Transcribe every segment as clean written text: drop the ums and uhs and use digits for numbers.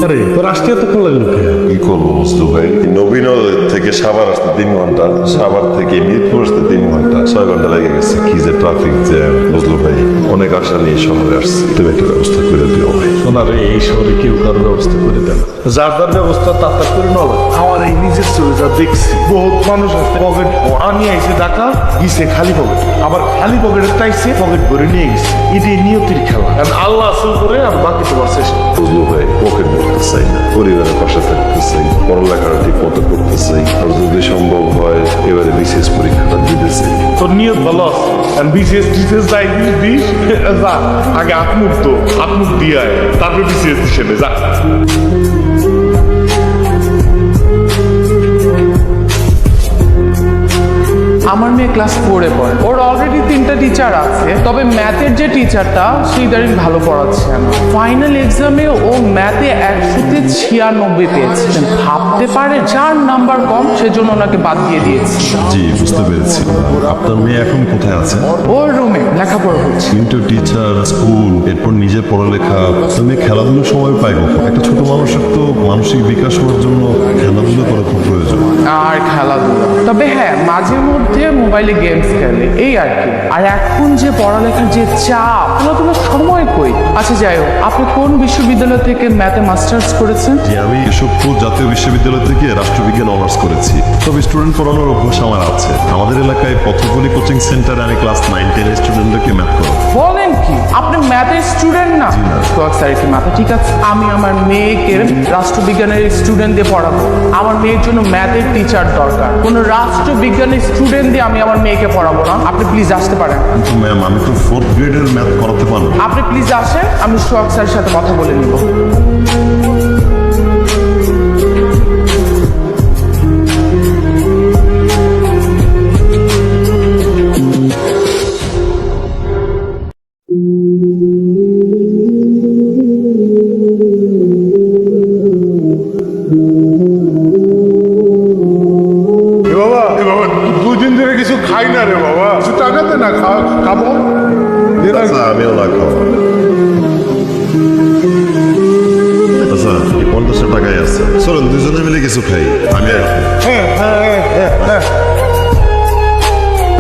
আরে তোর আসতে এতক্ষণ লাগলো কে? কি করবো মুস্তু ভাই, নবীনগর থেকে সাভার আসতে 3 ঘন্টা, সাভার থেকে মিরপুর আসতে 3 ঘন্টা, 6 ঘন্টা লেগে গেছে। কি যে ট্রাফিক জ্যাম বুঝলো ভাই। অনেক আশা নিয়ে শহরে আসছি, তুমি একটা ব্যবস্থা করে দিও ভাই। শোনা রে, এই শহরে কেউ কারো ব্যবস্থা করে দেন, যার যার ব্যবস্থা তার তার করে নেওয়া লাগে। আমার এই নিজের চলে যা দেখছি, বহুত মানুষ আছে পকেট ভরা নিয়ে আইসে টাকা গিয়েছে খালি পকেট, আবার খালি পকেটের টাইসে পকেট ভরে নিয়ে গেছে। এটাই নিয়তির খেলা, কারণ আল্লাহ আসল করে আর বাকি তোমার চেষ্টা। বুঝলো ভাই, পকেট ভরতে চাই না, পরিবারের পাশে থাকতে চাই, পড়ালেখাটা ঠিক মতো করতে চাই, আর যদি সম্ভব হয় এবারে বিশেষ পরীক্ষাটা দিতে চাই। তোর নিয়ত ভালো আছে, কারণ বিসিএস টিসিএস যাই দিস যা, আগে আত্মুখ দিয়ে আয়, তারপরে বিসিএস হিসেবে যা। আমার মেয়ে ক্লাস 4-এ পড়ে, ওর অলরেডি 3টা টিচার আছে, তবে ম্যাথের যে টিচারটা সেই দাঁড়িয়ে ভালো পড়াচ্ছে না। ফাইনাল এক্সামে ও ম্যাথে 100-তে 96 পেয়েছে। ভাবতে পারে 4 নাম্বার কম, সেজন্য ওনাকে বাদ দিয়ে দিয়েছি। জি, বুঝতে পেরেছি। আপনার মেয়ে এখন কোথায় আছে? ওর রুমে লেখাপড়া হচ্ছে। কিন্তু টিচার, স্কুল, এরপর নিজের পড়ালেখা, তুমি খেলাধুলোর সময় পাই কখন? একটা ছোট মানুষের তো মানসিক বিকাশ হওয়ার জন্য খেলাধুলো করা খুব প্রয়োজন। আর খেলাধুলা, তবে হ্যাঁ মাঝে মধ্যে মোবাইলে গেমস খেলে, এই আর কি। আর এখন যে পড়ালেখার যে চাপ, খেলাধুলার সময় কই। আচ্ছা যাই হোক, আপনি কোন বিশ্ববিদ্যালয় থেকে ম্যাথে মাস্টার্স করেছেন? যে আমি কেশবপুর জাতীয় বিশ্ববিদ্যালয় থেকে রাষ্ট্রবিজ্ঞান অনার্স করেছি। তবে স্টুডেন্ট পড়ানোর অভ্যাস আমার আছে। আমাদের এলাকায় পথগুলি কোচিং সেন্টারে আমি ক্লাস 9-10 স্টুডেন্টদেরকে ম্যাথ করাই। বলেন কি, আপনি ম্যাথের স্টুডেন্ট না? স্যার কি মাথা ঠিক আছে? আমি আমার মেয়েকে রাষ্ট্রবিজ্ঞানের স্টুডেন্ট দিয়ে পড়াবো। আমার মেয়ের জন্য ম্যাথের টিচার দরকার, কোনো রাষ্ট্রবিজ্ঞানের স্টুডেন্ট দিয়ে আমি আমার মেয়েকে পড়াবো না। আপনি প্লিজ আসতে পারেন। কিন্তু ম্যাম, আমি তো 4th গ্রেডের ম্যাথ করাতে পারবো। আপনি প্লিজ আসেন, আমি সোহাগ স্যারের সাথে কথা বলে নিব। এ বাবা 2 দিন ধরে কিছু খাই না রে বাবা, কিছু টাকা দে না, খাবো। আচ্ছা, আমিও না খাওয়া। আচ্ছা, এই 50 টাকাই আছে। চলুন দুজনে মিলে কিছু খাই। আমি আর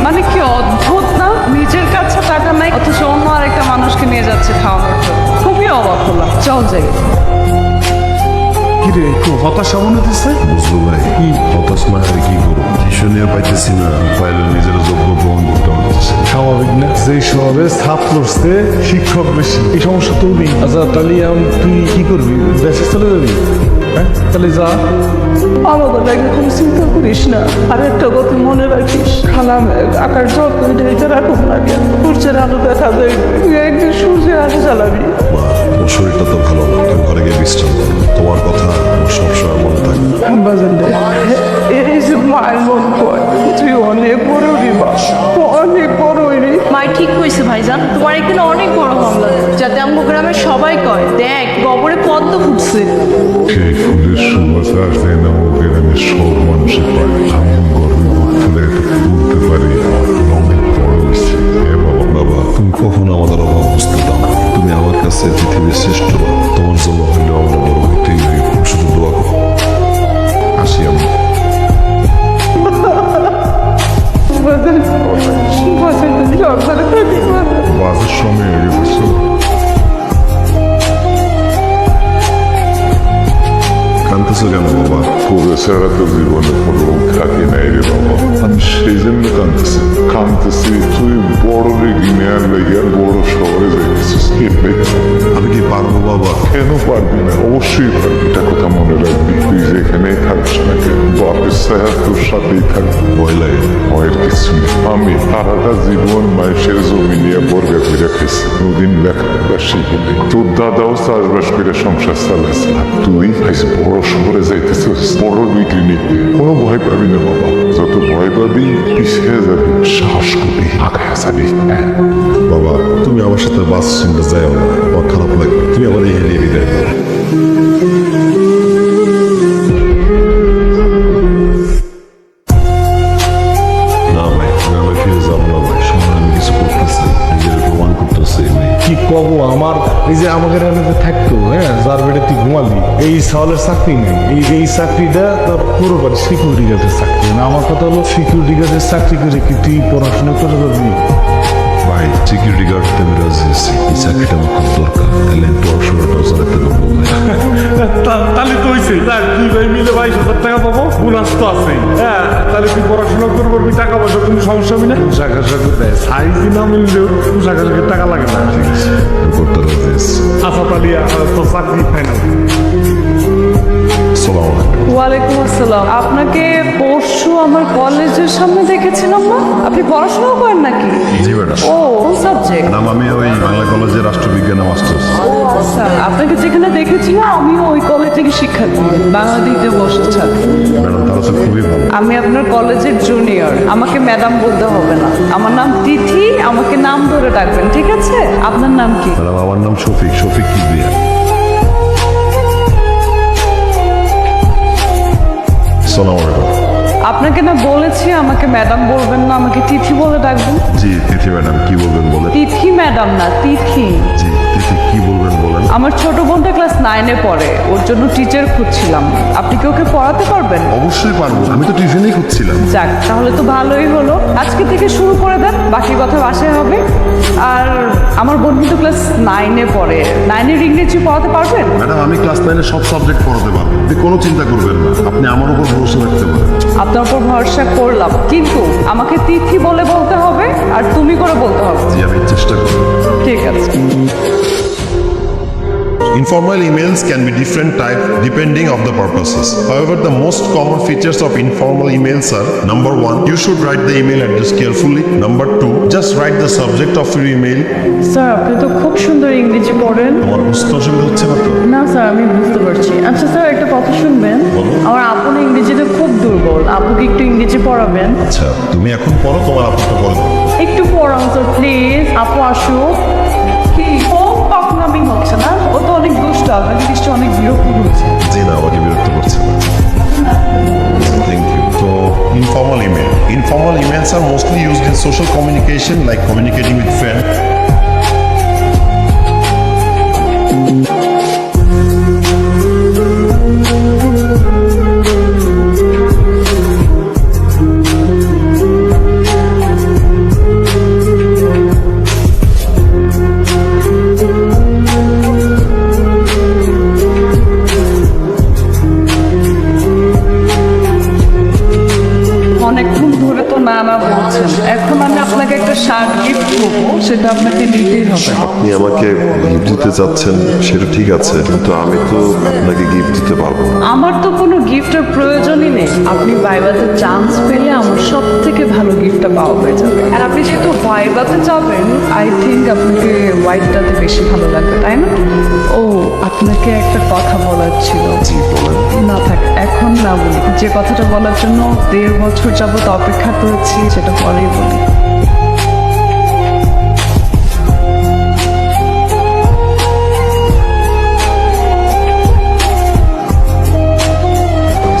মানে কি অদ্ভুত না, নিজের কাছে টাকা নাই অথচ অন্য আরেকটা মানুষকে নিয়ে যাচ্ছে খাওয়ানোর জন্য। খুবই অবাক হলাম। চল যাই। কি রে, একটু হতাশা মনে হচ্ছে। বুঝলো ভাই, কি হতাশ না আর কি করবো, টিউশনিও পাইতেছি না, পাইলে নিজের যোগ্য প্রমাণ করতে পারতেছি। স্বাভাবিক না, যে স্বভাবে ছাত্রতে শিক্ষক বেশি, এই সমস্যা তো নেই। আচ্ছা তাহলে তুই কি করবি, দেশে চলে যাবি? হ্যাঁ তাহলে যা। আমাদের লাগে কোনো চিন্তা করিস না। আর একটা কথা মনে রাখিস, খালাম আকার যত্ন ঢেকে রাখুন না কেন, সূর্যের আলো দেখা যায়, তুই একদিন সূর্যের আলো জ্বালাবি। মা, তোমার শরীরটা তো ভালো না, তুমি ঘরে গিয়ে বিশ্রাম করো। তোমার কথা আমার সবসময় মনে থাকবে। বাজান রে, এই যে মায়ের মন কয়, তুই অনেক বড় রে বাবা, অনেক বড় রে। মাই ঠিক কইছে ভাইজান, তোমার এখানে অনেক বড় মামলা, যাতে আমগো গ্রামের সবাই কয় দেখ গবরে পদ্ম ফুটছে। সেই ফুলের সুবাস যেন গ্রামের সব মানুষের পায়। আমি গর্বে বুক ফুলে বলতে পারি অনেক বড় হয়েছে। বাবা, তুমি কখনো আমাদের অভাব বুঝতে দাও না। তুমি আমার কাছে পৃথিবীর শ্রেষ্ঠ। তোমার জন্য হইলেও আমরা বড় হইতেই হইব। শুধু দোয়া করো। আসি আমি। বাজান, বাজান সরকারে থাকি বাজান। বাসের সময় হয়ে গেছে। কানতেছো কেন বাবা? পুরো সারা তো জীবনে কোনো থাকি নাই রে বাবা, আমি সেই জন্য কাঁদতেছি তুই বড় রেগি নেয়ার লেগে বড় শহরে যাইতেছিস। আমি কি পারবো বাবা? কেন পারবি না? অবশ্যই পারবি। এটা কথা মনে রাখবি, তুই যেখানেই থাকিস না কেন বাপের ছায়া তোর সাথেই থাকবি। ভয় লাগে। ভয়ের কিছু নেই। আমি সারাটা জীবন মানুষের জমি নিয়ে বর্গা করে খাইছি, কোনদিন লেখাপড়া শিখিনি। তোর দাদাও চাষবাস করে সংসার চালাইছে। তুই আজ বড় শহরে যাইতেছিস, বড় ডিগ্রি নিতে। কোনো ভয় পাবি না বাবা, যত ভয় পাবি পিছিয়ে যাবি, সাহস করবি, আগায় যাবি। বাবা, তুমি আমার সাথে বাস স্ট্যান্ডে যাও না, আমার খারাপ লাগে। তুমি আমার এই হেরিয়ে বিদায় দাও। না ভাই, গ্রামে ফিরে যাবো না ভাই। সময় আমি কিছু করতেছি, নিজের প্রমাণ করতেছি। কি কব আমার এই যে আমাকে এখানে যে থাকতো, হ্যাঁ, যার বেড়ে তুই ঘুমালি, এই সাওয়ালের চাকরি নেই, এই চাকরিটা তোর পুরো বাড়ি সিকিউরিটি গার্ডের চাকরি না। আমার কথা হলো সিকিউরিটি গার্ডের চাকরি করে কি তুই পড়াশোনা করে যাবি? ভাই সিকিউরিটি গার্ডতে আমি রাজি আছি, এই চাকরিটা আমার খুব দরকার, তাহলে আমি পড়াশোনাটাও চালাতে পারবো ভাই। তাহলে তো হয়েছে, দুই ভাই মিলে 22,000 টাকা পাবো, বোনাস তো আছে। হ্যাঁ, তাহলে তুই পড়াশোনা করবো, টাকা পয়সা কোনো সমস্যা হবে না। পোশাক আশাক দেয়, সাইজ না মিললেও পোশাক আশাকের টাকা লাগে না। করতে রাজি আছি। আচ্ছা তাহলে তো চাকরি ফাইনাল। আসসালামু আলাইকুম। ওয়ালাইকুম আসসালাম। আপনাকে পরশু আমার কলেজের সামনে দেখেছিলাম না? আপনি পড়াশোনাও করেন নাকি? জি ম্যাডাম। ও, কোন সাবজেক্ট? নাম আমি ওই বাংলা কলেজের রাষ্ট্রবিজ্ঞানে মাস্টার্স। ও আচ্ছা, আপনাকে যেখানে দেখেছিলাম আমিও ওই কলেজ থেকে শিক্ষার্থী, বাংলা দ্বিতীয় বর্ষের ছাত্র। ম্যাডাম তাহলে তো খুবই ভালো। আমি আপনার কলেজের জুনিয়র, আমাকে ম্যাডাম বলতে হবে না। আমার নাম তিথি, আমাকে নাম ধরে ডাকবেন, ঠিক আছে? আপনার নাম কি? ম্যাডাম আমার নাম শফিক, শফিক কিবরিয়া। আসসালামু আলাইকুম। আপনাকে না বলেছি আমাকে ম্যাডাম বলবেন না, আমাকে তিথি বলে ডাকবেন। জি তিথি ম্যাডাম, কি বলবেন বলেন? তিথি ম্যাডাম না, তিথি। জি তিথি, কি বলবেন বলেন? আমার ছোট বোনটা ক্লাস 9-এ পড়ে, ওর জন্য টিচার খুঁজছিলাম। আপনি কি ওকে পড়াতে পারবেন? অবশ্যই পারবো, আমি তো টিউশনেই খুঁজছিলাম। যাক, তাহলে তো ভালোই হলো। আজকে থেকে শুরু করে দেন, বাকি কথা বাসায় হবে। আর আমার বোন কিন্তু ক্লাস 9-এ পড়ে, 9-এর ইংরেজি পড়াতে পারবেন? ম্যাডাম আমি ক্লাস 9-এর সব সাবজেক্ট পড়াতে পারবো, আপনি কোনো চিন্তা করবেন না, আপনি আমার উপর ভরসা রাখতে পারেন। আপনার উপর ভরসা করলাম, কিন্তু আমাকে তিথি বলে বলতে হবে আর তুমি করে বলতে হবে। জি আমি চেষ্টা করব। ঠিক আছে। Informal emails can be different type depending of the purposes. However, the most common features of informal emails are: number 1, you should write the email address carefully. Number 2, just write the subject of your email. Sir, আপনি তো খুব সুন্দর ইংরেজি পড়েন। তোমার বুঝতে অসুবিধা হচ্ছে না তো? না স্যার, আমি বুঝতে পারছি। আচ্ছা স্যার, একটা কথা শুনবেন। আমার আপু না ইংরেজিতে খুব দুর্বল, আপুকে একটু ইংরেজি পড়াবেন। আচ্ছা তুমি এখন পড়ো, তোমার আপনারটা পরে দেবো। একটু পড়ান স্যার প্লিজ। আপু আসুক। কি কম পাকনামি হচ্ছে না? ও তো অনেক দুষ্ট, আপনাকে নিশ্চয়ই অনেক বিরক্ত হচ্ছে। জি না, আমাকে বিরক্ত করছে না। Thank you. So, informal email. Informal emails are mostly used in social communication, like communicating with friends. অনেকক্ষণ ধরে তো না না বলছেন, এখন আমি আপনাকে একটা শার্ট গিফট করবো, সেটা আপনাকে নিতেই হবে। আপনি আমাকে গিফট দিতে চাচ্ছেন, সেটা ঠিক আছে, কিন্তু আমি তো আপনাকে গিফট দিতে পারবো না। আমার তো কোনো গিফটের প্রয়োজনই নেই। আপনি ভাইভাতে চান্স পেলে আমার সব থেকে ভালো গিফটটা পাওয়া হয়ে যাবে। আর আপনি যেহেতু ভাইভাতে যাবেন, আই থিঙ্ক আপনাকে হোয়াইটটাতে বেশি ভালো লাগবে, তাই না? ও, আপনাকে একটা কথা বলার ছিল। জি বলেন। না থাক, এখন না বলি। যে কথাটা বলার জন্য 1.5 বছর যাবত অপেক্ষা করেছি, সেটা পরেই বলি।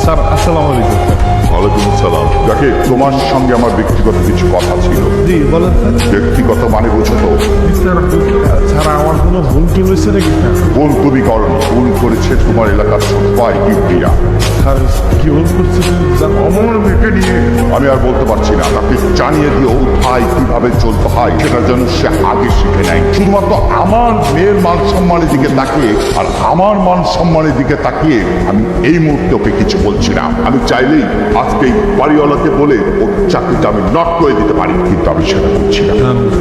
স্যার আসসালামু আলাইকুম। ওয়ালাইকুম আসসালাম। যাকে তোমার সঙ্গে আমার ব্যক্তিগত কিছু কথা ছিল। জি বলেন স্যার। ব্যক্তিগত মানে বুঝো তো? স্যার ছাড়া আমার কোনো ভুল কি হয়েছে নাকি স্যার? ভুল তুমি করনি, ভুল করেছে তোমার এলাকার সবাই কিবরিয়া। স্যার কি ভুল করছে স্যার? অমর মেয়েকে নিয়ে আমি আর বলতে পারছি না, তাকে জানিয়ে দিও ভাই কিভাবে চলতে হয়, সেটা যেন সে আগে শিখে নেয়। শুধুমাত্র আমার মেয়ের মান সম্মানের দিকে তাকিয়ে আর আমার মান সম্মানের দিকে তাকিয়ে আমি এই মুহূর্তে ওকে কিছু বলছি না। আমি চাইলেই আজকে এই বাড়িওয়ালাকে বলে ওর চাকরিটা আমি নট করে দিতে পারি, কিন্তু আমি সেটা করছি না।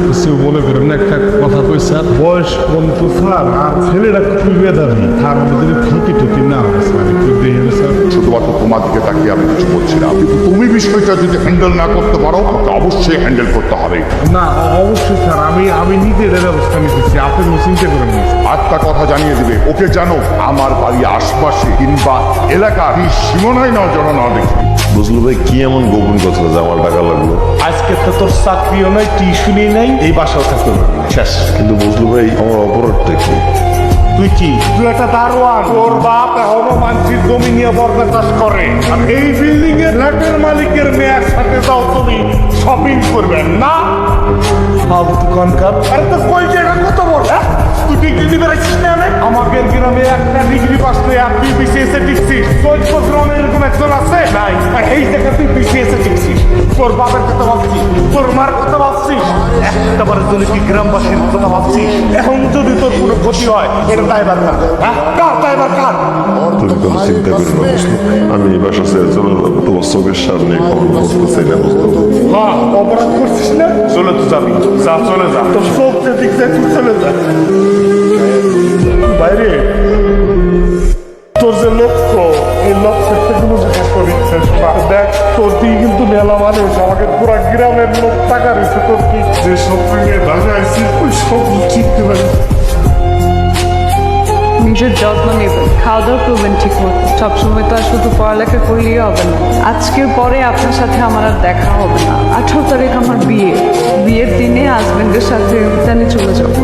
কিছু মনে করেন না, একটা কথা কই স্যার, বয়স বন্ধু স্যার আর ছেলেটা খুবই মেধাবী, তার মধ্যে ক্ষতি টতি না হয় স্যার, একটু দেখেন স্যার। শুধুমাত্র তোমার দিকে তাকিয়ে আমি কিছু বলছি না, কিন্তু তুমি বিষয়টা যদি হ্যান্ডেল না করতে পারো, আমাকে অবশ্যই হ্যান্ডেল করতে হবে। না অবশ্যই স্যার, আমি নিজে এর ব্যবস্থা নিতেছি, আপনি কোনো চিন্তা করেন না। একটা কথা জানিয়ে দিবে ওকে, জানো আমার বাড়ি আশপাশে কিংবা এলাকার এই সীমানায় না যেন না দেখি। বুঝলো ভাই, কি এমন গোপন কথা যে আমার টাকা লাগলো? আজকে তো তোর চাকরিও নাই, টিউশনই নাই, এই বাসাও থাকতে পারবি না। শেষ। কিন্তু বুঝলো ভাই, আমার অপরাধটা কি? তুই কি? তুই একটা দারোয়ান, তোর বাপ এখনো মানসির জমি নিয়ে বর্গা চাষ করে, আর এই বিল্ডিং এর ফ্ল্যাটের মালিকের মেয়ের সাথে যাও তুমি শপিং করবেন না? ফালতু কনকার। আরে তোর পরিচয়টা কত বড়, হ্যাঁ? তুই ডিগ্রি দিতে পারছিস না? আমাদের গ্রামে একটা ডিগ্রি পাস করে আর তুই বিসিএসে টিকছিস। চৈত্র গ্রামে এরকম একজন আছে? নাই। আর এই জায়গায় তুই বিসিএসে টিকছিস। তোর বাবার কথা ভাবছিস, তোর মার কথা ভাবছিস, একটাবারের জন্য কি গ্রামবাসীর কথা ভাবছিস? এখন যদি তোর কোনো ক্ষতি হয়, এটা দায়ভার কার? হ্যাঁ, কার দায়ভার কার? তুমি কোনো চিন্তা করো না বুঝলো, আমি এই বাসা ছেড়ে চলে যাবো, তোমার চোখের সামনে কখনো বসতে চাই না বুঝলো। হ্যাঁ, অপরাধ করছিস না? চলে তো যাবি, যা চলে যা, তোর চোখ যে দিক যায় তুই চলে যা। বাইরে তোর যে লক্ষ্য, এই লক্ষ্যের থেকে কোনো জিনিস করিস না। দেখ, তোর দিকে কিন্তু মেলা মানুষ, আমাকে পুরা গ্রামের লোক টাকা রয়েছে, তোর কি যে সব নিয়ে দাঁড়িয়ে আছিস ওই সব চিনতে পারিস। নিজের যত্ন নেবেন, খাওয়া দাওয়া করবেন ঠিক মতো। সবসময় তো আর শুধু পড়ালেখা করলেই হবে না। আজকের পরে আপনার সাথে আমার আর দেখা হবে না। 18 তারিখ আমার বিয়ের দিনে হাজবেন্ডের সাথে উদ্যানে চলে যাব।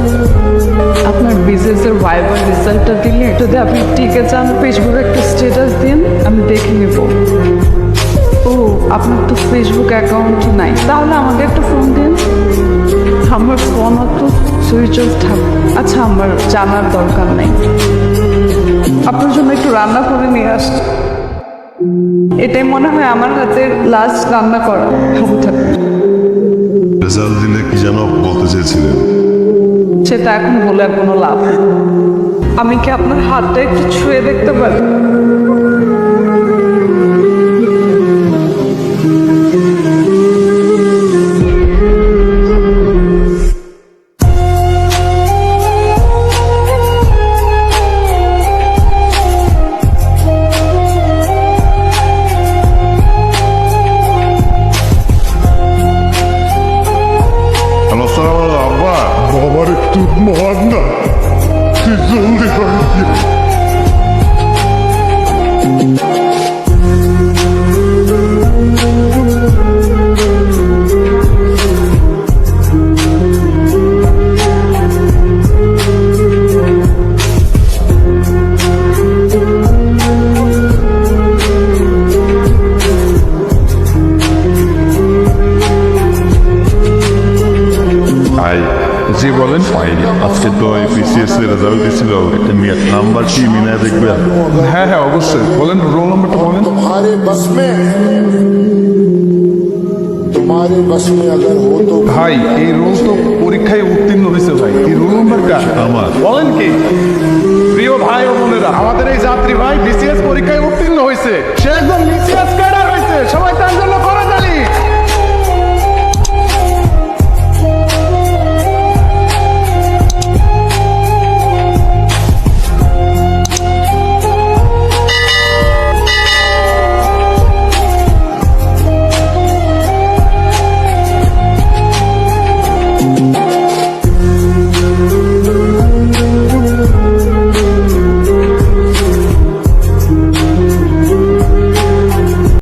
আপনার বিজনেসের ভাইবার রেজাল্টটা দিলে যদি আপনি টিকে যান, ফেসবুকে একটা স্ট্যাটাস দিন, আমি দেখে নেব। ও, আপনার তো ফেসবুক অ্যাকাউন্ট নাই, তাহলে আমাকে একটা ফোন দিন। আমার ফোন তো সুইচ অফ থাকবে। আচ্ছা, আমার জানার দরকার নেই। আপনার জন্য একটু রান্না করে নিয়ে আসছি। এটাই মনে হয় আমার হাতের লাস্ট রান্না করা। ভালো থাকবে। রেজাল্ট দিলে কি যেন বলতে চেয়েছিলেন? সেটা এখন বলে আর কোনো লাভ নেই। আমি কি আপনার হাতটা একটু ছুঁয়ে দেখতে পারি? হ্যালো, সালাম আব্বা। বাবার একটু মহান না, তুই জলদি করে দিয়ে। ভাই জি বলেন। আজকে তো বিসিএস এর রেজাল্ট দিয়েছিল, একটা নাম্বার কি মিলায় দেখবেন? হ্যাঁ হ্যাঁ অবশ্যই, বলেন রোল নাম্বারটা বলেন। तुम्हारे बस में अगर हो तो ভাই এই রোল তো পরীক্ষায় উত্তীর্ণ হয়েছে ভাই, এই রোল নাম্বারটা আমার। বলেন কি প্রিয় ভাই ও বোনেরা, আমাদের এই যাত্রী ভাই বিসিএস পরীক্ষায় উত্তীর্ণ হয়েছে। সে একজন বিসিএস ক্যাডার হয়েছে। সবাই তার জন্য করে দেন।